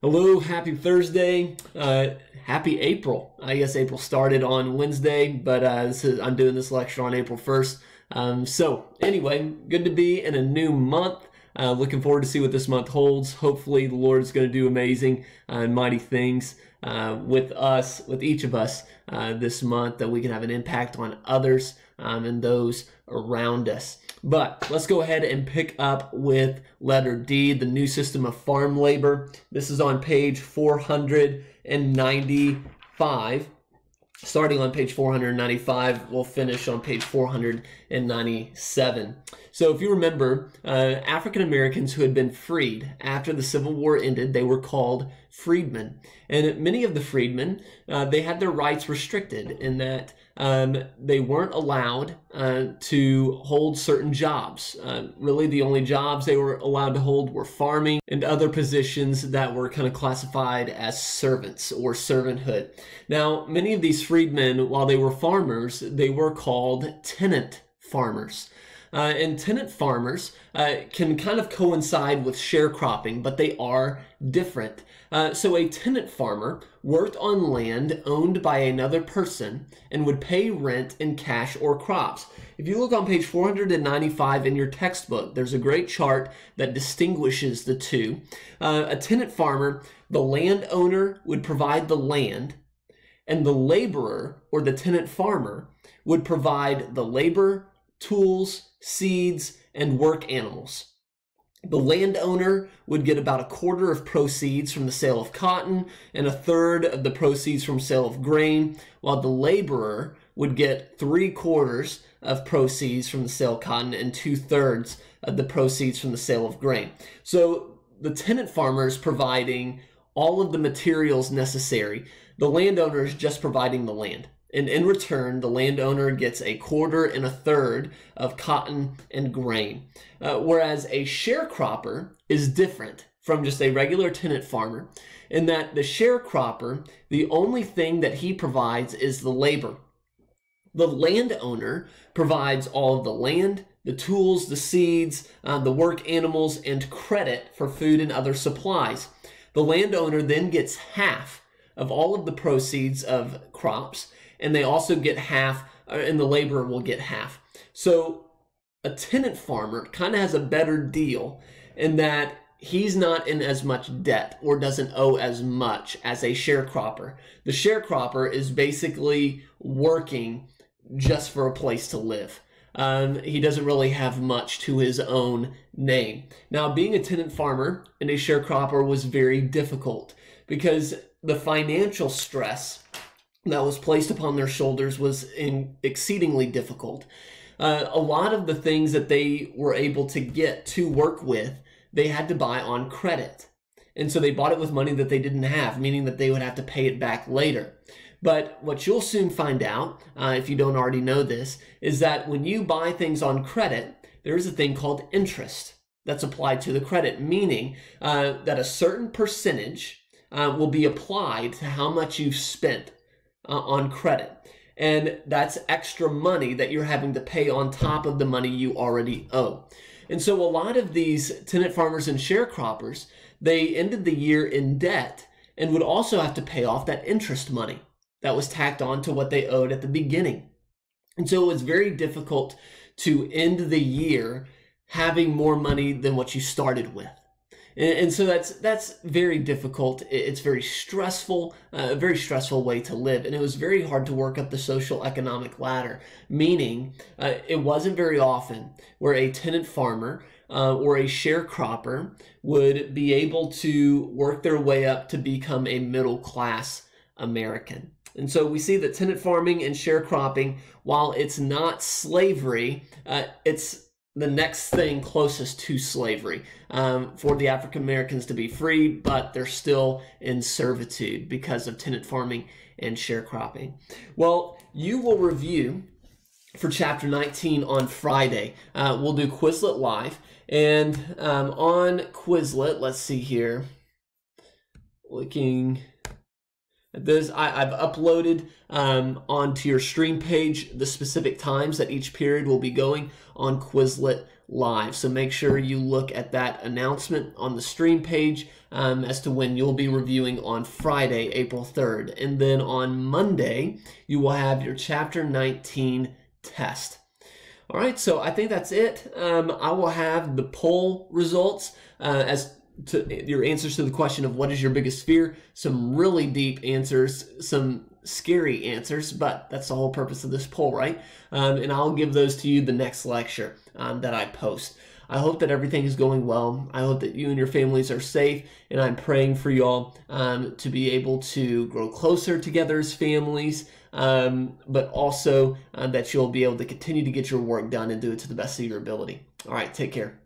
Hello, happy Thursday. Happy April. I guess April started on Wednesday, but I'm doing this lecture on April 1st. So anyway, good to be in a new month. Looking forward to see what this month holds. Hopefully the Lord is going to do amazing and mighty things with us, with each of us this month, that we can have an impact on others and those around us. But let's go ahead and pick up with letter D, the new system of farm labor. This is on page 495. Starting on page 495, we'll finish on page 497. So if you remember, African Americans who had been freed after the Civil War ended, they were called freedmen. And many of the freedmen, they had their rights restricted in that they weren't allowed to hold certain jobs. Really, the only jobs they were allowed to hold were farming and other positions that were kind of classified as servants or servanthood. Now, many of these freedmen, while they were farmers, they were called tenant farmers. And tenant farmers can kind of coincide with sharecropping, but they are different. So a tenant farmer worked on land owned by another person and would pay rent in cash or crops. If you look on page 495 in your textbook, there's a great chart that distinguishes the two. A tenant farmer, the landowner would provide the land, and the laborer or the tenant farmer would provide the labor, tools, seeds, and work animals. The landowner would get about a quarter of proceeds from the sale of cotton and a third of the proceeds from sale of grain, while the laborer would get 3/4 of proceeds from the sale of cotton and 2/3 of the proceeds from the sale of grain. So the tenant farmer is providing all of the materials necessary. The landowner is just providing the land. And in return, the landowner gets a quarter and a third of cotton and grain. Whereas a sharecropper is different from just a regular tenant farmer in that the sharecropper, the only thing that he provides is the labor. The landowner provides all of the land, the tools, the seeds, the work animals, and credit for food and other supplies. The landowner then gets half of all of the proceeds of crops, and they also get half, and the laborer will get half. So a tenant farmer kind of has a better deal in that he's not in as much debt or doesn't owe as much as a sharecropper. The sharecropper is basically working just for a place to live. He doesn't really have much to his own name. Now, being a tenant farmer and a sharecropper was very difficult because the financial stress that was placed upon their shoulders was exceedingly difficult. A lot of the things that they were able to get to work with, they had to buy on credit. And so they bought it with money that they didn't have, meaning that they would have to pay it back later. But what you'll soon find out, if you don't already know this, is that when you buy things on credit, there is a thing called interest that's applied to the credit, meaning that a certain percentage will be applied to how much you've spent on credit. And that's extra money that you're having to pay on top of the money you already owe. And so a lot of these tenant farmers and sharecroppers, they ended the year in debt and would also have to pay off that interest money that was tacked on to what they owed at the beginning. And so it was very difficult to end the year having more money than what you started with. And so that's very difficult. It's very stressful, a very stressful way to live. And it was very hard to work up the social economic ladder, meaning it wasn't very often where a tenant farmer or a sharecropper would be able to work their way up to become a middle class American. And so we see that tenant farming and sharecropping, while it's not slavery, it's the next thing closest to slavery for the African Americans to be free, but they're still in servitude because of tenant farming and sharecropping. Well, you will review for chapter 19 on Friday. We'll do Quizlet Live, and on Quizlet, let's see here, looking at this, I've uploaded onto your stream page the specific times that each period will be going on Quizlet live. So make sure you look at that announcement on the stream page as to when you'll be reviewing on Friday, April 3rd. And then on Monday, you will have your Chapter 19 test. All right, so I think that's it. I will have the poll results as to your answers to the question of what is your biggest fear. Some really deep answers, some scary answers, but that's the whole purpose of this poll, right? And I'll give those to you the next lecture that I post. I hope that everything is going well. I hope that you and your families are safe, and I'm praying for you all to be able to grow closer together as families, but also that you'll be able to continue to get your work done and do it to the best of your ability. All right, take care.